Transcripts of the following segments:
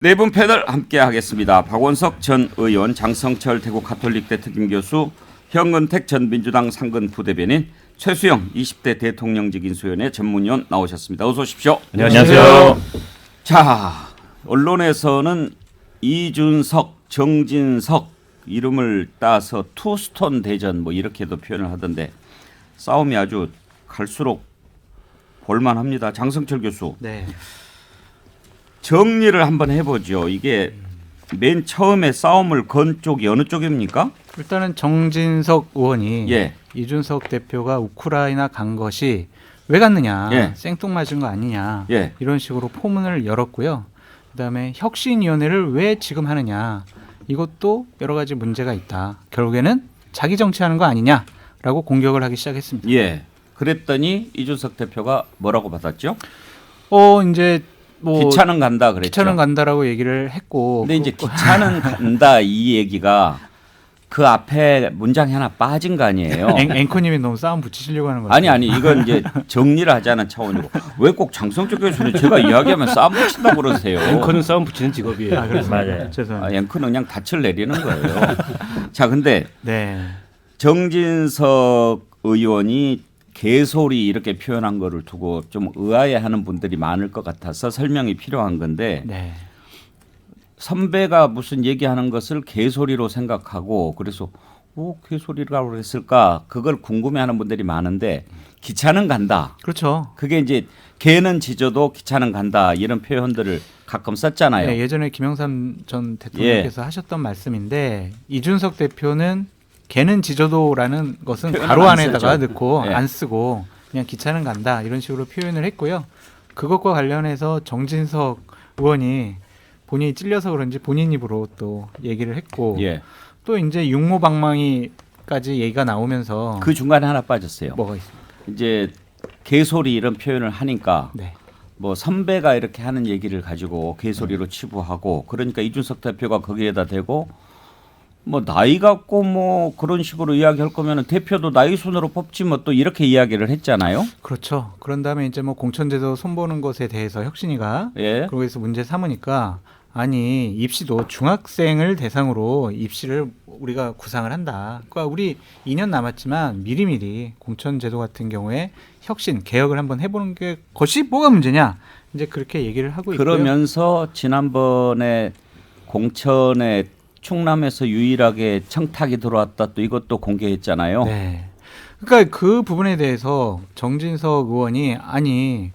네 분 패널 함께 하겠습니다. 박원석 전 의원, 장성철 대구 가톨릭대 특임교수, 현근택 전 민주당 상근 부대변인, 최수영 20대 대통령직 인수위원회 전문위원 나오셨습니다. 어서 오십시오. 안녕하세요. 자, 언론에서는 이준석, 정진석 이름을 따서 투스톤 대전 뭐 이렇게도 표현을 하던데 싸움이 아주 갈수록 볼만합니다. 장성철 교수. 네. 정리를 한번 해보죠. 이게 맨 처음에 싸움을 건 쪽이 어느 쪽입니까? 일단은 정진석 의원이 예. 이준석 대표가 우크라이나 간 것이 왜 갔느냐, 예. 생뚱맞은 거 아니냐, 예. 이런 식으로 포문을 열었고요. 그다음에 혁신위원회를 왜 지금 하느냐, 이것도 여러 가지 문제가 있다. 결국에는 자기 정치하는 거 아니냐라고 공격을 하기 시작했습니다. 예. 그랬더니 이준석 대표가 뭐라고 받았죠? 이제 뭐 기차는 간다 그랬죠. 기차는 간다라고 얘기를 했고, 근데 이제 기차는 간다 이 얘기가 그 앞에 문장이 하나 빠진 거 아니에요? 앵커님이 너무 싸움 붙이시려고 하는 거죠. 아니 이건 이제 정리를 하자는 차원이고 왜 꼭 장성철 교수는 제가 이야기하면 싸움 붙인다고 그러세요? 앵커는 싸움 붙이는 직업이에요. 맞아요. 죄송합니다. 앵커는 그냥 닻을 내리는 거예요. 자, 근데 네. 정진석 의원이 개소리 이렇게 표현한 거를 두고 좀 의아해하는 분들이 많을 것 같아서 설명이 필요한 건데 네. 선배가 무슨 얘기하는 것을 개소리로 생각하고 그래서 개소리라고 했을까 그걸 궁금해하는 분들이 많은데 기차는 간다. 그렇죠. 그게 이제 개는 짖어도 기차는 간다 이런 표현들을 가끔 썼잖아요. 네, 예전에 김영삼 전 대통령께서 하셨던 말씀인데 이준석 대표는 개는 짖어도라는 것은 표현을 가로 안 안에다가 쓰죠. 넣고 네. 안 쓰고 그냥 기차는 간다 이런 식으로 표현을 했고요. 그것과 관련해서 정진석 의원이 본인이 찔려서 그런지 본인 입으로 또 얘기를 했고 예. 또 이제 육모방망이까지 얘기가 나오면서 그 중간에 하나 빠졌어요. 뭐가 있습니까? 이제 개소리 이런 표현을 하니까 네. 뭐 선배가 이렇게 하는 얘기를 가지고 개소리로 치부하고 그러니까 이준석 대표가 거기에다 대고 뭐 나이 갖고 뭐 그런 식으로 이야기할 거면은 대표도 나이 순으로 뽑지 뭐 또 이렇게 이야기를 했잖아요. 그렇죠. 그런 다음에 이제 뭐 공천제도 손보는 것에 대해서 혁신이가 예. 그러고서 문제 삼으니까 아니 입시도 중학생을 대상으로 입시를 우리가 구상을 한다. 그러니까 우리 2년 남았지만 미리미리 공천제도 같은 경우에 혁신 개혁을 한번 해보는 게 것이 뭐가 문제냐 이제 그렇게 얘기를 하고 있고요. 그러면서 지난번에 공천에 충남에서 유일하게 청탁이 들어왔다 또 이것도 공개했잖아요. 네. 그러니까 그 부분에 대해서 정진석 의원이 아니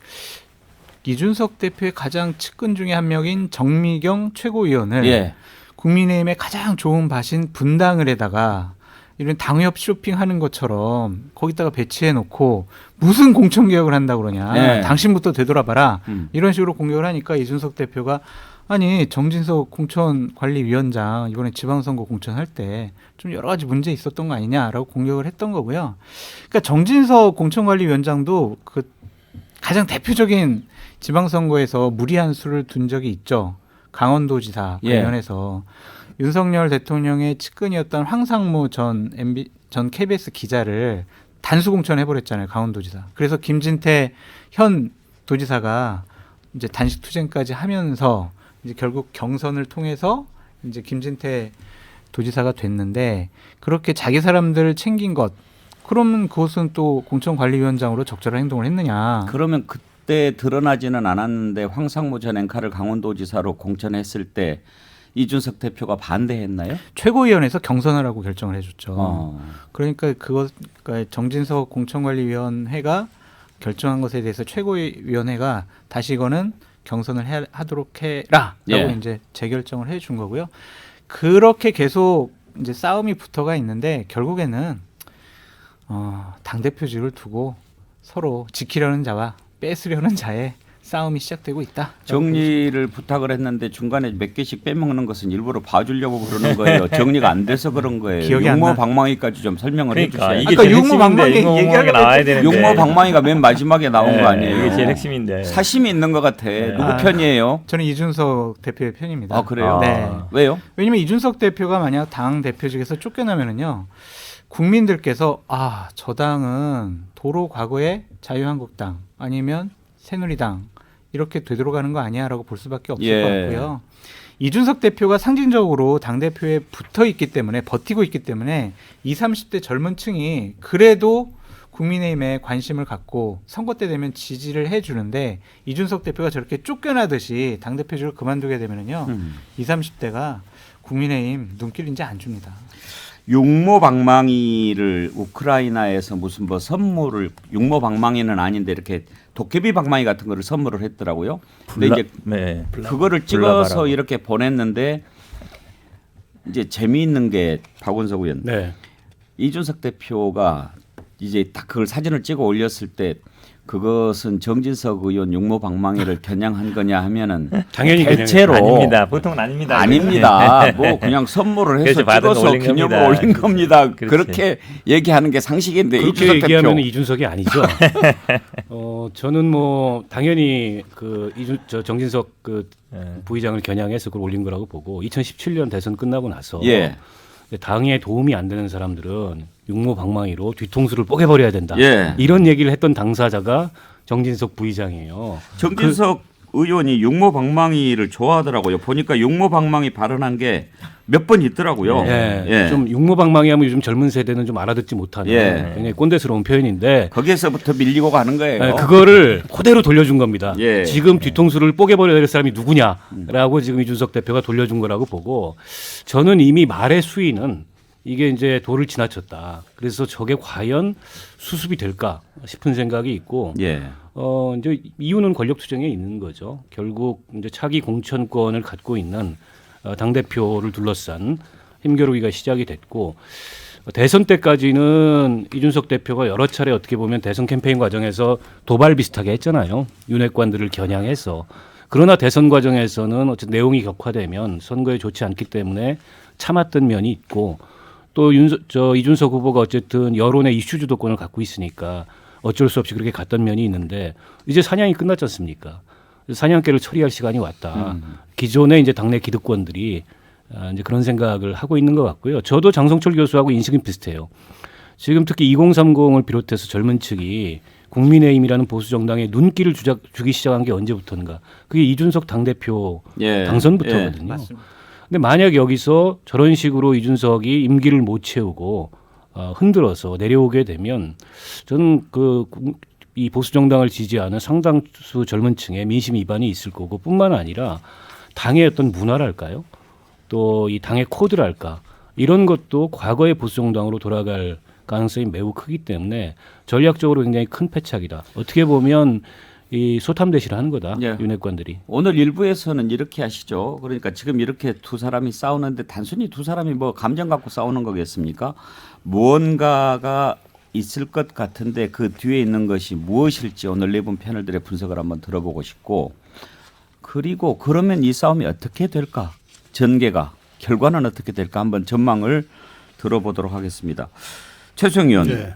이준석 대표의 가장 측근 중에 한 명인 정미경 최고위원을 예. 국민의힘의 가장 좋은 밭인 분당을 해다가 이런 당협 쇼핑하는 것처럼 거기다가 배치해 놓고 무슨 공천개혁을 한다고 그러냐. 네. 당신부터 되돌아봐라. 이런 식으로 공격을 하니까 이준석 대표가 아니 정진석 공천관리위원장 이번에 지방선거 공천할 때 좀 여러 가지 문제 있었던 거 아니냐라고 공격을 했던 거고요. 그러니까 정진석 공천관리위원장도 그 가장 대표적인 지방선거에서 무리한 수를 둔 적이 있죠. 강원도지사 관련해서 윤석열 대통령의 측근이었던 황상무 전 KBS 기자를 단수 공천해버렸잖아요. 강원도지사. 그래서 김진태 현 도지사가 이제 단식 투쟁까지 하면서 이제 결국 경선을 통해서 이제 김진태 도지사가 됐는데 그렇게 자기 사람들을 챙긴 것 그러면 그것은 또 공천관리위원장으로 적절한 행동을 했느냐. 그러면 그때 드러나지는 않았는데 황상무 전 앵커를 강원도지사로 공천했을 때 이준석 대표가 반대했나요? 최고위원회에서 경선을 하고 결정을 해줬죠. 그러니까 그러니까 정진석 공천관리위원회가 결정한 것에 대해서 최고위원회가 다시 이거는 경선을 하도록 해라라고 이제 재결정을 해준 거고요. 그렇게 계속 이제 싸움이 붙어가 있는데 결국에는 당 대표직을 두고 서로 지키려는 자와 뺏으려는 자의 싸움이 시작되고 있다. 정리를 부탁을 했는데 중간에 몇 개씩 빼먹는 것은 일부러 봐주려고 그러는 거예요. 정리가 안 돼서 그런 거예요. 기억이 안 나. 육모방망이까지 좀 설명을 해주세요. 이게 아까 제일 육모방망이 핵심인데 얘기하려고 나와야 되는데. 육모방망이가 맨 마지막에 나온 거 아니에요. 이게 제일 핵심인데. 사심이 있는 것 같아. 누구 편이에요? 저는 이준석 대표의 편입니다. 아 그래요? 네. 왜요? 왜냐면 이준석 대표가 만약 당 대표직에서 쫓겨나면은요 국민들께서 저 당은 도로 과거에 자유한국당 아니면 새누리당 이렇게 되돌아가는 거 아니야라고 볼 수밖에 없을 예. 것 같고요. 이준석 대표가 상징적으로 당대표에 붙어 있기 때문에 버티고 있기 때문에 20, 30대 젊은 층이 그래도 국민의힘에 관심을 갖고 선거 때 되면 지지를 해주는데 이준석 대표가 저렇게 쫓겨나듯이 당대표직을 그만두게 되면은요 20, 30대가 국민의힘 눈길 이제 안 줍니다. 육모방망이를 우크라이나에서 무슨 뭐 선물을 육모방망이는 아닌데 이렇게 도깨비 방망이 같은 거를 선물을 했더라고요. 근데 이제 네. 그거를 찍어서 이렇게 보냈는데 이제 재미있는 게 박원석 의원 네. 이준석 대표가 이제 딱 그걸 사진을 찍어 올렸을 때 그것은 정진석 의원 육모방망이를 겨냥한 거냐 하면은 당연히 대체로 아닙니다. 보통은 아닙니다. 아닙니다. 뭐 그냥 선물을 해서 그래서 받은 거 찍어서 올린 기념으로 겁니다. 올린 겁니다. 그렇지. 그렇게 얘기하는 게 상식인데 그렇게 이준석 얘기하면 대표 이준석이 아니죠. 저는 뭐 당연히 저 정진석 부의장을 겨냥해서 그걸 올린 거라고 보고 2017년 대선 끝나고 나서 예. 당에 도움이 안 되는 사람들은 육모방망이로 뒤통수를 뽀개버려야 된다. 예. 이런 얘기를 했던 당사자가 정진석 부의장이에요. 정진석 의원이 육모방망이를 좋아하더라고요. 보니까 육모방망이 발언한 게 몇 번 있더라고요. 예. 예. 좀 육모방망이 하면 요즘 젊은 세대는 좀 알아듣지 못하는 예. 굉장히 꼰대스러운 표현인데 거기에서부터 밀리고 가는 거예요. 예, 그거를 그대로 돌려준 겁니다. 예. 지금 뒤통수를 뽀개버려야 될 사람이 누구냐라고 지금 이준석 대표가 돌려준 거라고 보고 저는 이미 말의 수위는 이게 이제 도를 지나쳤다. 그래서 저게 과연 수습이 될까 싶은 생각이 있고 예. 이제 이유는 권력 투쟁에 있는 거죠. 결국 이제 차기 공천권을 갖고 있는 당 대표를 둘러싼 힘겨루기가 시작이 됐고 대선 때까지는 이준석 대표가 여러 차례 어떻게 보면 대선 캠페인 과정에서 도발 비슷하게 했잖아요. 윤핵관들을 겨냥해서. 그러나 대선 과정에서는 어쨌든 내용이 격화되면 선거에 좋지 않기 때문에 참았던 면이 있고 또 이준석 후보가 어쨌든 여론의 이슈 주도권을 갖고 있으니까 어쩔 수 없이 그렇게 갔던 면이 있는데 이제 사냥이 끝났지 않습니까? 사냥개를 처리할 시간이 왔다. 기존의 이제 당내 기득권들이 이제 그런 생각을 하고 있는 것 같고요. 저도 장성철 교수하고 인식은 비슷해요. 지금 특히 2030을 비롯해서 젊은 층이 국민의힘이라는 보수 정당에 눈길을 주기 시작한 게 언제부터인가? 그게 이준석 당대표 예. 당선부터거든요. 맞습니다. 근데 만약 여기서 저런 식으로 이준석이 임기를 못 채우고 흔들어서 내려오게 되면 저는 이 보수 정당을 지지하는 상당수 젊은 층의 민심 위반이 있을 거고 뿐만 아니라 당의 어떤 문화랄까요? 또 이 당의 코드랄까? 이런 것도 과거의 보수 정당으로 돌아갈 가능성이 매우 크기 때문에 전략적으로 굉장히 큰 패착이다. 어떻게 보면 이 소탐대시를 하는 거다. 예. 윤핵관들이. 오늘 일부에서는 이렇게 하시죠. 그러니까 지금 이렇게 두 사람이 싸우는데 단순히 두 사람이 뭐 감정 갖고 싸우는 거겠습니까? 무언가가 있을 것 같은데 그 뒤에 있는 것이 무엇일지 오늘 네 분 패널들의 분석을 한번 들어보고 싶고 그리고 그러면 이 싸움이 어떻게 될까? 전개가 결과는 어떻게 될까? 한번 전망을 들어보도록 하겠습니다. 최수영 의원. 네.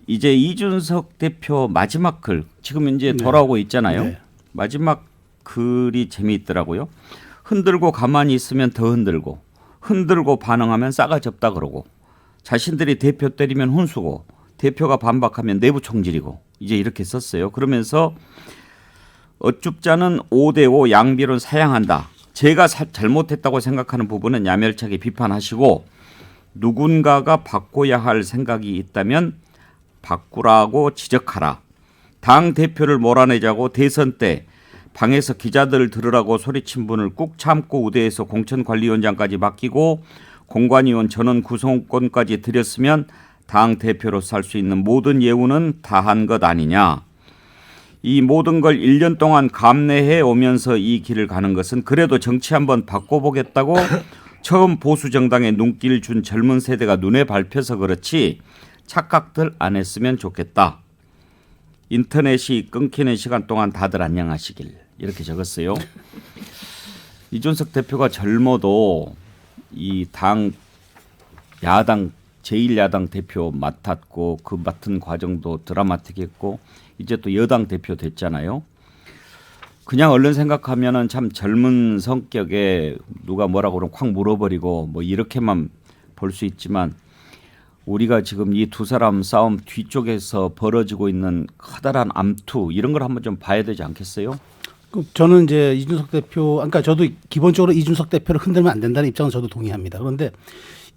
이제 이준석 대표 마지막 글 지금 이제 돌아오고 있잖아요. 네. 마지막 글이 재미있더라고요. 흔들고 가만히 있으면 더 흔들고 흔들고 반응하면 싸가지 없다 그러고 자신들이 대표 때리면 훈수고 대표가 반박하면 내부 총질이고 이제 이렇게 썼어요. 그러면서 어줍자는 5대5 양비론 사양한다. 제가 잘못했다고 생각하는 부분은 야멸차게 비판하시고 누군가가 바꿔야 할 생각이 있다면 바꾸라고 지적하라. 당 대표를 몰아내자고 대선 때 방에서 기자들 들으라고 소리친 분을 꾹 참고 우대해서 공천관리위원장까지 맡기고 공관위원 전원 구성권까지 드렸으면 당 대표로서 할 수 있는 모든 예우는 다한 것 아니냐. 이 모든 걸 1년 동안 감내해 오면서 이 길을 가는 것은 그래도 정치 한번 바꿔보겠다고 처음 보수 정당에 눈길 준 젊은 세대가 눈에 밟혀서 그렇지 착각들 안 했으면 좋겠다. 인터넷이 끊기는 시간 동안 다들 안녕하시길 이렇게 적었어요. 이준석 대표가 젊어도 이 당 야당 제1야당 대표 맡았고 그 맡은 과정도 드라마틱했고 이제 또 여당 대표 됐잖아요. 그냥 얼른 생각하면은 참 젊은 성격에 누가 뭐라고 그러면 콱 물어버리고 뭐 이렇게만 볼 수 있지만 우리가 지금 이 두 사람 싸움 뒤쪽에서 벌어지고 있는 커다란 암투 이런 걸 한번 좀 봐야 되지 않겠어요? 저는 이제 이준석 대표, 그러니까 저도 기본적으로 이준석 대표를 흔들면 안 된다는 입장은 저도 동의합니다. 그런데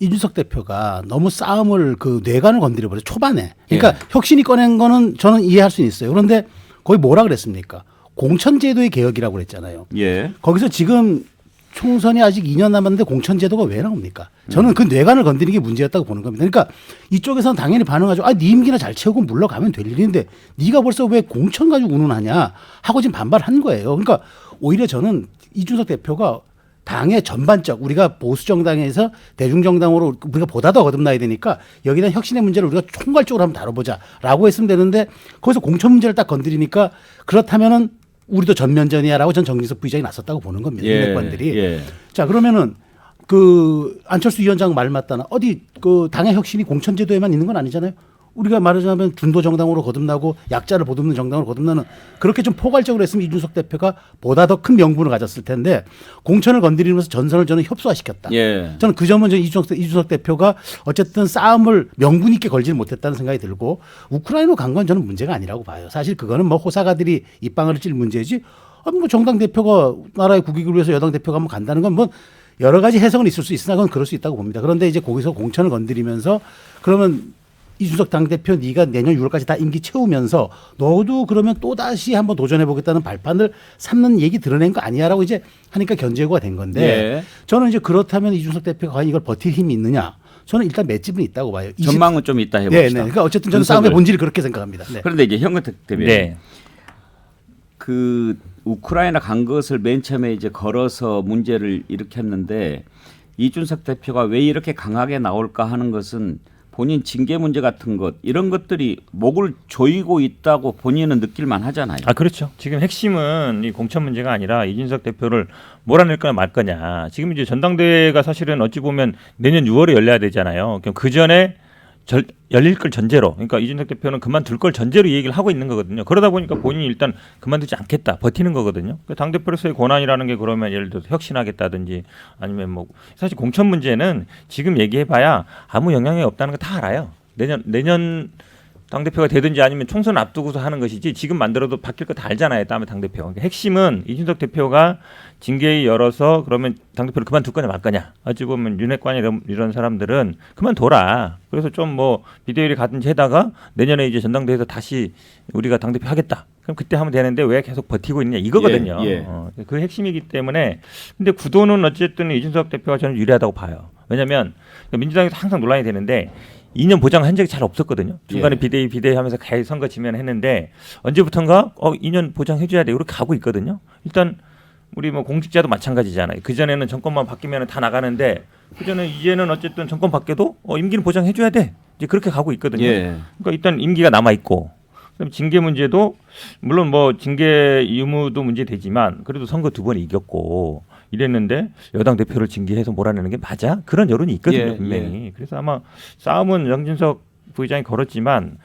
이준석 대표가 너무 싸움을 그 뇌관을 건드려 버려 초반에. 그러니까 혁신이 꺼낸 거는 저는 이해할 수 있어요. 그런데 거기 뭐라 그랬습니까? 공천제도의 개혁이라고 그랬잖아요. 예. 거기서 지금 총선이 아직 2년 남았는데 공천제도가 왜 나옵니까? 저는 그 뇌관을 건드리는 게 문제였다고 보는 겁니다. 그러니까 이쪽에서는 당연히 반응하죠. 네 임기나 잘 채우고 물러가면 될 일인데 네가 벌써 왜 공천 가지고 운운하냐 하고 지금 반발한 거예요. 그러니까 오히려 저는 이준석 대표가 당의 전반적 우리가 보수 정당에서 대중 정당으로 우리가 보다 더 거듭나야 되니까 여기다 혁신의 문제를 우리가 총괄적으로 한번 다뤄보자라고 했으면 되는데 거기서 공천 문제를 딱 건드리니까 그렇다면은 우리도 전면전이야라고 전 정진석 부의장이 나섰다고 보는 겁니다. 인맥관들이. 예. 자 그러면은 그 안철수 위원장 말 맞다나 어디 그 당의 혁신이 공천제도에만 있는 건 아니잖아요. 우리가 말하자면 중도 정당으로 거듭나고 약자를 보듬는 정당으로 거듭나는 그렇게 좀 포괄적으로 했으면 이준석 대표가 보다 더 큰 명분을 가졌을 텐데 공천을 건드리면서 전선을 저는 협소화시켰다. 예. 저는 그 점은 이준석 대표가 어쨌든 싸움을 명분 있게 걸지는 못했다는 생각이 들고 우크라이나로 간 건 저는 문제가 아니라고 봐요. 사실 그거는 뭐 호사가들이 입방아를 찔 문제지. 뭐 정당 대표가 나라의 국익을 위해서 여당 대표가 한번 간다는 건 뭐 여러 가지 해석은 있을 수 있으나 그건 그럴 수 있다고 봅니다. 그런데 이제 거기서 공천을 건드리면서 그러면 이준석 당대표 네가 내년 6월까지 다 임기 채우면서 너도 그러면 또다시 한번 도전해보겠다는 발판을 삼는 얘기 드러낸 거 아니야라고 이제 하니까 견제구가 된 건데 예. 저는 이제 그렇다면 이준석 대표가 과연 이걸 버틸 힘이 있느냐 저는 일단 맷집은 있다고 봐요. 전망은 좀 이따 해봅시다. 네, 네. 그러니까 어쨌든 저는 싸움의 본질이 그렇게 생각합니다. 네. 그런데 이제 현근택 대변인 네. 그 우크라이나 간 것을 맨 처음에 이제 걸어서 문제를 일으켰는데 이준석 대표가 왜 이렇게 강하게 나올까 하는 것은 본인 징계 문제 같은 것 이런 것들이 목을 조이고 있다고 본인은 느낄만 하잖아요. 아 그렇죠. 지금 핵심은 이 공천 문제가 아니라 이준석 대표를 몰아낼 거냐 말 거냐. 지금 이제 전당대회가 사실은 어찌 보면 내년 6월에 열려야 되잖아요. 그 전에 열릴 걸 전제로, 그러니까 이준석 대표는 그만둘 걸 전제로 이 얘기를 하고 있는 거거든요. 그러다 보니까 본인이 일단 그만두지 않겠다, 버티는 거거든요. 당대표로서의 권한이라는 게 그러면 예를 들어서 혁신하겠다든지 아니면 뭐 사실 공천 문제는 지금 얘기해봐야 아무 영향이 없다는 거 다 알아요. 내년 당대표가 되든지 아니면 총선 앞두고서 하는 것이지 지금 만들어도 바뀔 거 다 알잖아요. 다음에 당대표. 그러니까 핵심은 이준석 대표가 징계위 열어서 그러면 당대표를 그만둘 거냐 말 거냐. 어찌 보면 윤핵관 이런 사람들은 그만둬라. 그래서 좀 뭐 비대위를 가든지 해다가 내년에 이제 전당대회에서 다시 우리가 당대표 하겠다. 그럼 그때 하면 되는데 왜 계속 버티고 있느냐 이거거든요. 예. 그 핵심이기 때문에 근데 구도는 어쨌든 이준석 대표가 저는 유리하다고 봐요. 왜냐하면 민주당에서 항상 논란이 되는데 2년 보장을 한 적이 잘 없었거든요. 중간에 예. 비대위 하면서 가히 선거 지면 했는데 언제부턴가 2년 보장해줘야 돼 이렇게 가고 있거든요. 일단 우리 뭐 공직자도 마찬가지잖아요. 그 전에는 정권만 바뀌면 다 나가는데 그 전에 이제는 어쨌든 정권 바뀌어도 임기는 보장해줘야 돼. 이제 그렇게 가고 있거든요. 예. 그러니까 일단 임기가 남아 있고. 그럼 징계 문제도 물론 뭐 징계 의무도 문제되지만 그래도 선거 2번 이겼고 이랬는데 여당 대표를 징계해서 몰아내는 게 맞아? 그런 여론이 있거든요. 예, 분명히. 그래서 아마 싸움은 정진석 부의장이 걸었지만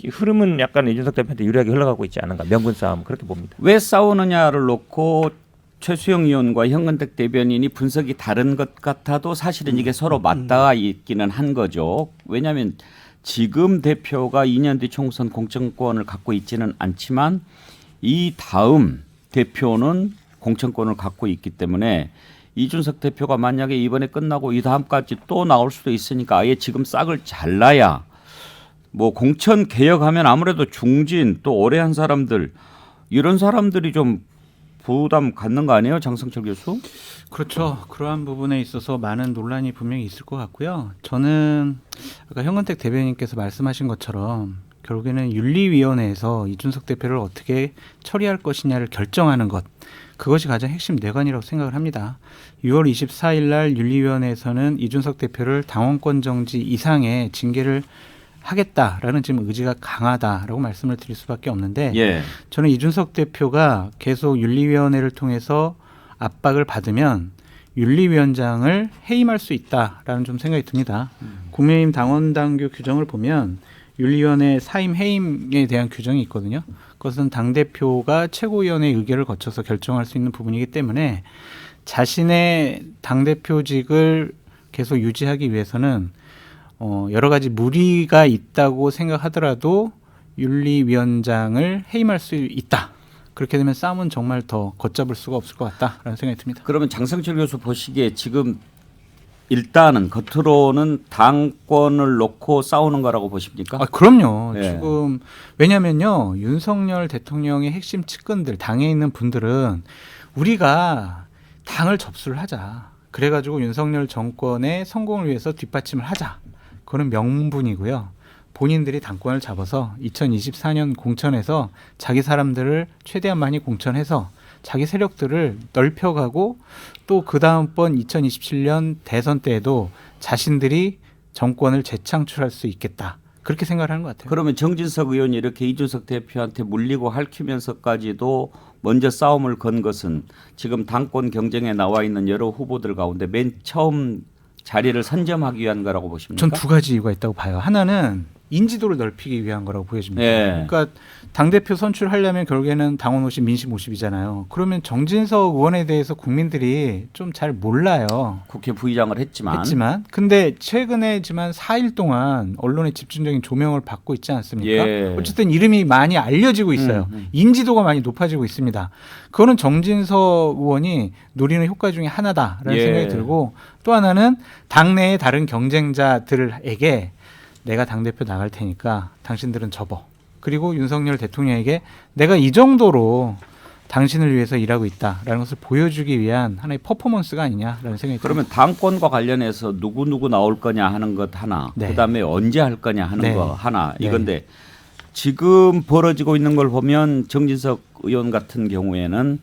흐름은 약간 이준석 대표한테 유리하게 흘러가고 있지 않은가. 명분 싸움 그렇게 봅니다. 왜 싸우느냐를 놓고 최수영 의원과 현근택 대변인이 분석이 다른 것 같아도 사실은 이게 서로 맞닿아 있기는 한 거죠. 왜냐하면 지금 대표가 2년 뒤 총선 공천권을 갖고 있지는 않지만 이 다음 대표는 공천권을 갖고 있기 때문에 이준석 대표가 만약에 이번에 끝나고 이 다음까지 또 나올 수도 있으니까 아예 지금 싹을 잘라야 뭐 공천 개혁하면 아무래도 중진 또 오래 한 사람들 이런 사람들이 좀 부담 갖는 거 아니에요, 장성철 교수? 그렇죠. 그러한 부분에 있어서 많은 논란이 분명히 있을 것 같고요. 저는 아까 현근택 대변인께서 말씀하신 것처럼 결국에는 윤리위원회에서 이준석 대표를 어떻게 처리할 것이냐를 결정하는 것, 그것이 가장 핵심 내관이라고 생각을 합니다. 6월 24일 날 윤리위원회에서는 이준석 대표를 당원권 정지 이상의 징계를 하겠다라는 지금 의지가 강하다라고 말씀을 드릴 수밖에 없는데 예. 저는 이준석 대표가 계속 윤리위원회를 통해서 압박을 받으면 윤리위원장을 해임할 수 있다라는 좀 생각이 듭니다. 국민의힘 당원당규 규정을 보면 윤리위원회 사임 해임에 대한 규정이 있거든요. 그것은 당대표가 최고위원회의 의결을 거쳐서 결정할 수 있는 부분이기 때문에 자신의 당대표직을 계속 유지하기 위해서는 여러 가지 무리가 있다고 생각하더라도 윤리위원장을 해임할 수 있다. 그렇게 되면 싸움은 정말 더 걷잡을 수가 없을 것 같다라는 생각이 듭니다. 그러면 장성철 교수 보시기에 지금 일단은 겉으로는 당권을 놓고 싸우는 거라고 보십니까? 아, 그럼요. 예. 지금 왜냐면요. 윤석열 대통령의 핵심 측근들, 당에 있는 분들은 우리가 당을 접수를 하자. 그래가지고 윤석열 정권의 성공을 위해서 뒷받침을 하자. 그거는 명분이고요. 본인들이 당권을 잡아서 2024년 공천에서 자기 사람들을 최대한 많이 공천해서 자기 세력들을 넓혀가고 또 그 다음번 2027년 대선 때에도 자신들이 정권을 재창출할 수 있겠다. 그렇게 생각을 하는 것 같아요. 그러면 정진석 의원이 이렇게 이준석 대표한테 물리고 핥히면서까지도 먼저 싸움을 건 것은 지금 당권 경쟁에 나와 있는 여러 후보들 가운데 맨 처음 자리를 선점하기 위한 거라고 보십니까? 전 두 가지 이유가 있다고 봐요. 하나는 인지도를 넓히기 위한 거라고 보여집니다. 예. 그러니까 당대표 선출하려면 결국에는 당원 50, 민심 50이잖아요. 그러면 정진석 의원에 대해서 국민들이 좀 잘 몰라요. 국회 부의장을 했지만 근데 최근에지만 4일 동안 언론의 집중적인 조명을 받고 있지 않습니까? 예. 어쨌든 이름이 많이 알려지고 있어요. 인지도가 많이 높아지고 있습니다. 그거는 정진석 의원이 노리는 효과 중에 하나다라는 예. 생각이 들고 또 하나는 당내의 다른 경쟁자들에게 내가 당대표 나갈 테니까 당신들은 접어. 그리고 윤석열 대통령에게 내가 이 정도로 당신을 위해서 일하고 있다라는 것을 보여주기 위한 하나의 퍼포먼스가 아니냐라는 생각이 그러면 당권과 관련해서 누구 나올 거냐 하는 것 하나, 네. 그다음에 언제 할 거냐 하는 네. 거 하나 네. 이건데 지금 벌어지고 있는 걸 보면 정진석 의원 같은 경우에는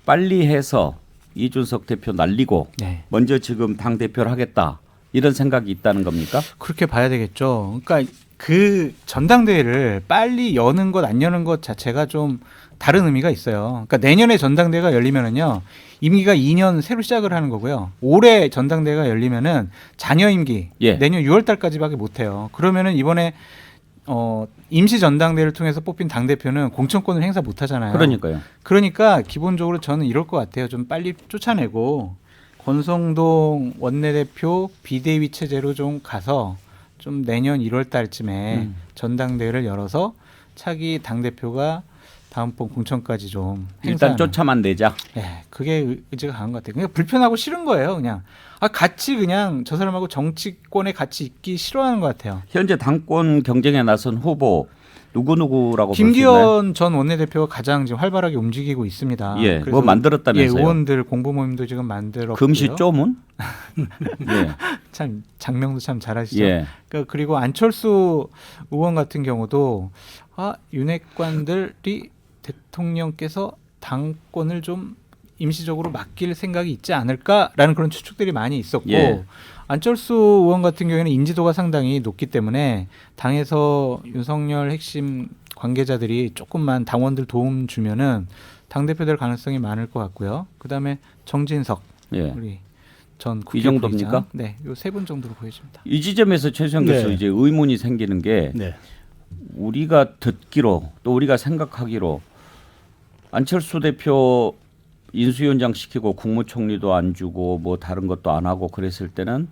빨리 해서 이준석 대표 날리고 네. 먼저 지금 당 대표를 하겠다 이런 생각이 있다는 겁니까? 그렇게 봐야 되겠죠. 그러니까 그 전당대회를 빨리 여는 것 안 여는 것 자체가 좀 다른 의미가 있어요. 그러니까 내년에 전당대회가 열리면은요. 임기가 2년 새로 시작을 하는 거고요. 올해 전당대회가 열리면은 잔여 임기 예. 내년 6월 달까지밖에 못 해요. 그러면은 이번에 임시 전당대회를 통해서 뽑힌 당 대표는 공천권을 행사 못 하잖아요. 그러니까요. 그러니까 기본적으로 저는 이럴 것 같아요. 좀 빨리 쫓아내고 권성동 원내대표 비대위 체제로 좀 가서 좀 내년 1월 달쯤에 전당대회를 열어서 차기 당 대표가 다음번 공천까지 좀 일단 행사하는. 쫓아만 내자. 예, 그게 의지가 강한 것 같아요. 그냥 불편하고 싫은 거예요. 그냥 같이 그냥 저 사람하고 정치권에 같이 있기 싫어하는 것 같아요. 현재 당권 경쟁에 나선 후보 누구라고 볼 수 있나요? 김기현 전 원내대표가 가장 지금 활발하게 움직이고 있습니다. 예, 그래서 뭐 만들었다면서요? 예, 의원들 공부 모임도 지금 만들었고요. 금시 쪼문? 예. 참 장명도 참 잘하시죠. 예. 그리고 안철수 의원 같은 경우도 윤핵관들이 대통령께서 당권을 좀 임시적으로 맡길 생각이 있지 않을까라는 그런 추측들이 많이 있었고 예. 안철수 의원 같은 경우에는 인지도가 상당히 높기 때문에 당에서 윤석열 핵심 관계자들이 조금만 당원들 도움 주면은 당대표 될 가능성이 많을 것 같고요. 그다음에 정진석 예. 우리 전 국회 이 정도입니까? 부의장. 네, 요 세 분 정도로 보여집니다. 이 지점에서 최수영 교수 네. 이제 의문이 생기는 게 네. 우리가 듣기로 또 우리가 생각하기로 안철수 대표 인수위원장 시키고 국무총리도 안 주고 뭐 다른 것도 안 하고 그랬을 때는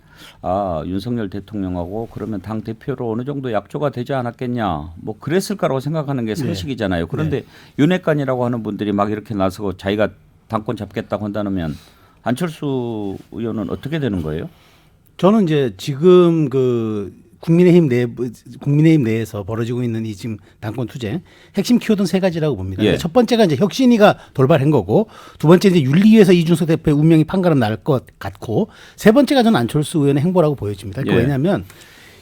윤석열 대통령하고 그러면 당 대표로 어느 정도 약조가 되지 않았겠냐 뭐 그랬을 거라고 생각하는 게 상식이잖아요. 그런데 윤핵관이라고 하는 분들이 막 이렇게 나서고 자기가 당권 잡겠다고 한다면 안철수 의원은 어떻게 되는 거예요? 저는 이제 지금 국민의힘 내에서 벌어지고 있는 이 지금 당권 투쟁 핵심 키워드는 세 가지라고 봅니다. 예. 첫 번째가 이제 혁신위가 돌발한 거고, 두 번째 이제 윤리위에서 이준석 대표의 운명이 판가름 날 것 같고, 세 번째가 저는 안철수 의원의 행보라고 보여집니다. 그러니까 예. 왜냐하면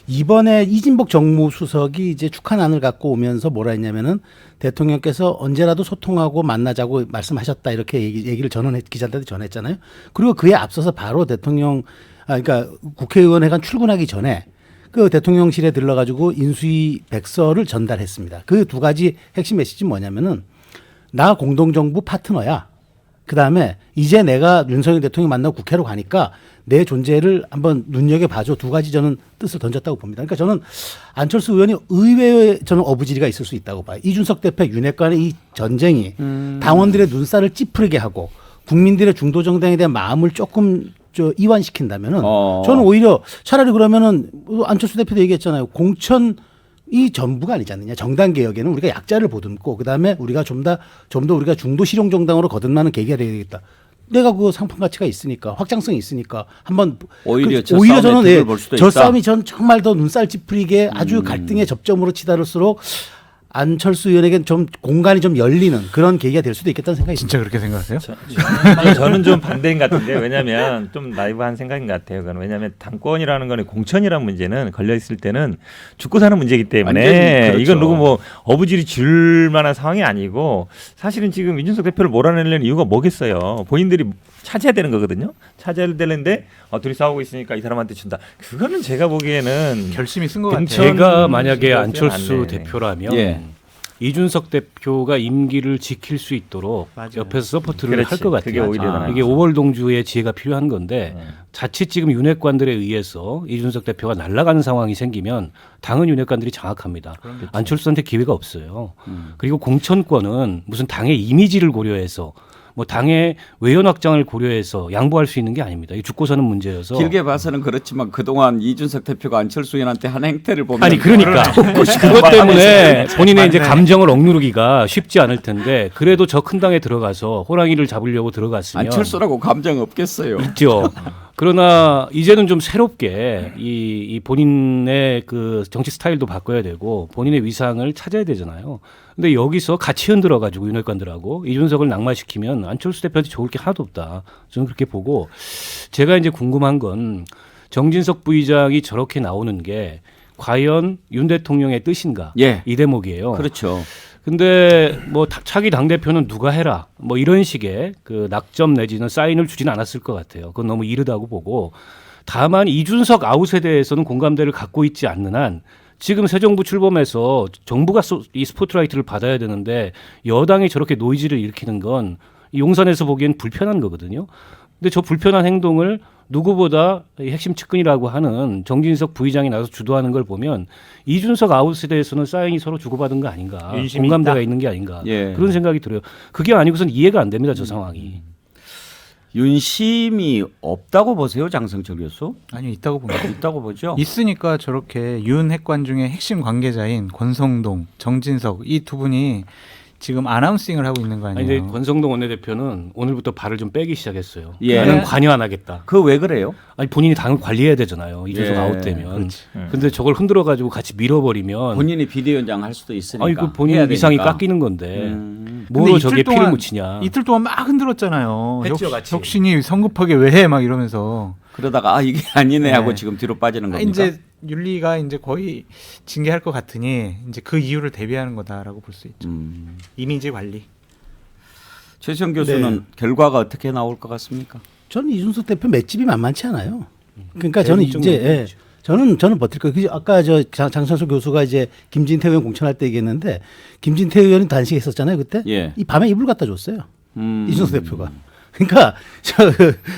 이번에 이진복 정무수석이 이제 축하난을 갖고 오면서 뭐라 했냐면은 대통령께서 언제라도 소통하고 만나자고 말씀하셨다 이렇게 얘기를 기자들한테 전했잖아요. 그리고 그에 앞서서 바로 그러니까 국회의원회관 출근하기 전에 그 대통령실에 들러가지고 인수위 백서를 전달했습니다. 그 두 가지 핵심 메시지는 뭐냐면은 나 공동정부 파트너야. 그다음에 이제 내가 윤석열 대통령 만나고 국회로 가니까 내 존재를 한번 눈여겨봐줘. 두 가지 저는 뜻을 던졌다고 봅니다. 그러니까 저는 안철수 의원이 의외의 저는 어부지리가 있을 수 있다고 봐요. 이준석 대표 윤핵관의 이 전쟁이 당원들의 눈살을 찌푸리게 하고 국민들의 중도정당에 대한 마음을 조금 이완시킨다면은 저는 오히려 차라리 그러면은 안철수 대표도 얘기했잖아요. 공천이 전부가 아니지 않느냐. 정당 개혁에는 우리가 약자를 보듬고 그다음에 우리가 좀 더 우리가 중도 실용 정당으로 거듭나는 계기가 되겠다. 내가 그 상품 가치가 있으니까 확장성이 있으니까 한번 오히려 저 오히려 싸움의 저는 득을 볼 수도 저 있다. 싸움이 전 정말 더 눈살 찌푸리게 아주 갈등의 접점으로 치달을수록 안철수 의원에겐 좀 공간이 좀 열리는 그런 계기가 될 수도 있겠다는 생각이 진짜 그렇게 생각하세요? 저는 좀 반대인 것 같은데 왜냐하면 좀 나이브한 생각인 것 같아요. 그건 왜냐하면 당권이라는 거는 공천이라는 문제는 걸려 있을 때는 죽고 사는 문제이기 완전히 때문에 그렇죠. 이건 누구 뭐 어부질이 줄 만한 상황이 아니고 사실은 지금 이준석 대표를 몰아내려는 이유가 뭐겠어요. 본인들이 차지해야 되는 거거든요. 차지해야 되는데 둘이 싸우고 있으니까 이 사람한테 준다. 그거는 제가 보기에는 결심이 쓴 것 같아요. 제가 만약에 공천은 안철수 안 돼. 대표라면 예. 이준석 대표가 임기를 지킬 수 있도록 맞아요. 옆에서 서포트를 그렇지. 할 것 그게 같아요. 오히려 나아요. 이게 오월동주의 지혜가 필요한 건데 자칫 지금 윤핵관들에 의해서 이준석 대표가 날아가는 상황이 생기면 당은 윤핵관들이 장악합니다. 안철수한테 기회가 없어요. 그리고 공천권은 무슨 당의 이미지를 고려해서 뭐 당의 외연 확장을 고려해서 양보할 수 있는 게 아닙니다. 이 죽고 사는 문제여서. 길게 봐서는 그렇지만 그동안 이준석 대표가 안철수 의원한테 한 행태를 보면 아니 그러니까 그것 때문에 본인의 이제 감정을 억누르기가 쉽지 않을 텐데 그래도 저 큰 당에 들어가서 호랑이를 잡으려고 들어갔으면 안철수라고 감정 없겠어요. 있죠. 그러나 이제는 좀 새롭게 이 본인의 그 정치 스타일도 바꿔야 되고 본인의 위상을 찾아야 되잖아요. 근데 여기서 같이 흔들어 가지고 윤핵관들하고 이준석을 낙마시키면 안철수 대표한테 좋을 게 하나도 없다. 저는 그렇게 보고 제가 이제 궁금한 건 정진석 부의장이 저렇게 나오는 게 과연 윤 대통령의 뜻인가? 예. 이 대목이에요. 그렇죠. 근데 뭐 차기 당 대표는 누가 해라 뭐 이런 식의 그 낙점 내지는 사인을 주지는 않았을 것 같아요. 그건 너무 이르다고 보고 다만 이준석 아웃에 대해서는 공감대를 갖고 있지 않는 한 지금 새 정부 출범해서 정부가 이 스포트라이트를 받아야 되는데 여당이 저렇게 노이즈를 일으키는 건 용산에서 보기엔 불편한 거거든요. 근데 저 불편한 행동을 누구보다 이 핵심 측근이라고 하는 정진석 부의장이 나서 주도하는 걸 보면 이준석 아웃에 대해서는 사인이 서로 주고받은 거 아닌가, 윤심이 공감대가 있다. 있는 게 아닌가 예. 그런 생각이 들어요. 그게 아니고선 이해가 안 됩니다, 저 상황이. 윤심이 없다고 보세요, 장성철 교수? 아니요, 있다고 봅니다. 있다고 보죠. 있으니까 저렇게 윤 핵관 중에 핵심 관계자인 권성동, 정진석 이 두 분이 지금 아나운싱을 하고 있는 거 아니, 아니에요? 근데 권성동 원내대표는 오늘부터 발을 좀 빼기 시작했어요. 예. 나는 관여 안 하겠다. 그 왜 그래요? 아니 본인이 당을 관리해야 되잖아요. 이준석 예, 아웃되면. 근데 저걸 흔들어 가지고 같이 밀어버리면 본인이 비대위원장 할 수도 있으니까. 아니 그 본인 해야 위상이 되니까. 깎이는 건데 근데 뭐로 이틀 저게 피를 동안- 묻히냐. 이틀 동안 막 흔들었잖아요. 했죠, 같이. 혁신이 성급하게 왜 해? 막 이러면서. 그러다가 이게 아니네 하고 네. 지금 뒤로 빠지는 아, 겁니까? 이제 윤리가 이제 거의 징계할 것 같으니 이제 그 이유를 대비하는 거다라고 볼 수 있죠. 이미지 관리. 최시영 교수는 결과가 어떻게 나올 것 같습니까? 저는 이준석 대표 맷집이 만만치 않아요. 그러니까 네, 저는 좀 이제 만만하죠. 저는 버틸 거예요. 그죠? 아까 저 장선수 교수가 이제 김진태 의원 공천할 때 얘기했는데 김진태 의원이 단식했었잖아요 그때. 예. 이 밤에 이불 갖다 줬어요. 음. 이준석 대표가. 그러니까 저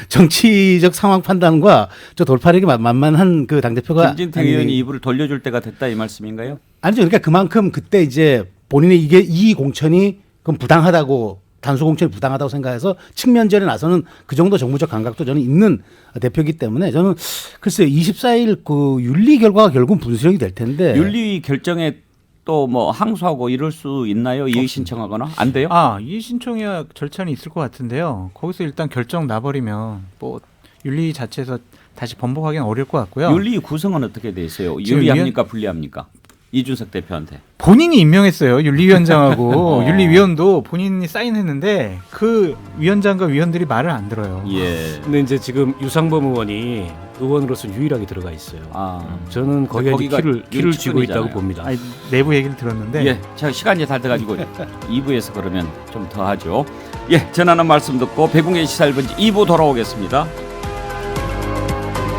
정치적 상황 판단과 저 돌파력이 만만한 그 당 대표가 김진태 의원이 입을 돌려줄 때가 됐다 이 말씀인가요? 아니죠. 그러니까 그만큼 그때 이제 본인의 이게 이 공천이 그럼 부당하다고 단수 공천이 부당하다고 생각해서 측면전에 나서는 그 정도 정무적 감각도 저는 있는 대표이기 때문에 저는 글쎄요 24일 그 윤리 결과가 결국은 분수령이 될 텐데 윤리 결정에 또 뭐 항소하고 이럴 수 있나요? 이의 신청하거나 안 돼요? 아, 이의 신청이야 절차는 있을 것 같은데요. 거기서 일단 결정 나버리면 뭐 윤리 자체에서 다시 번복하기는 어려울 것 같고요. 윤리 구성은 어떻게 돼 있어요? 지금 유리합니까 불리합니까? 이준석 대표한테. 본인이 임명했어요. 윤리위원장하고 윤리위원도 본인이 사인했는데 그 위원장과 위원들이 말을 안 들어요. 예. 근데 이제 지금 유상범 의원이 의원으로서 유일하게 들어가 있어요. 아. 저는 거기에 거기가 키를 쥐고 있다고 윤측근이잖아요. 봅니다. 아니, 내부 얘기를 들었는데 예. 자, 시간이 다 돼가지고 2부에서 그러면 좀 더 하죠. 예. 전하는 말씀 듣고 배궁의 시사 1번지 2부 돌아오겠습니다.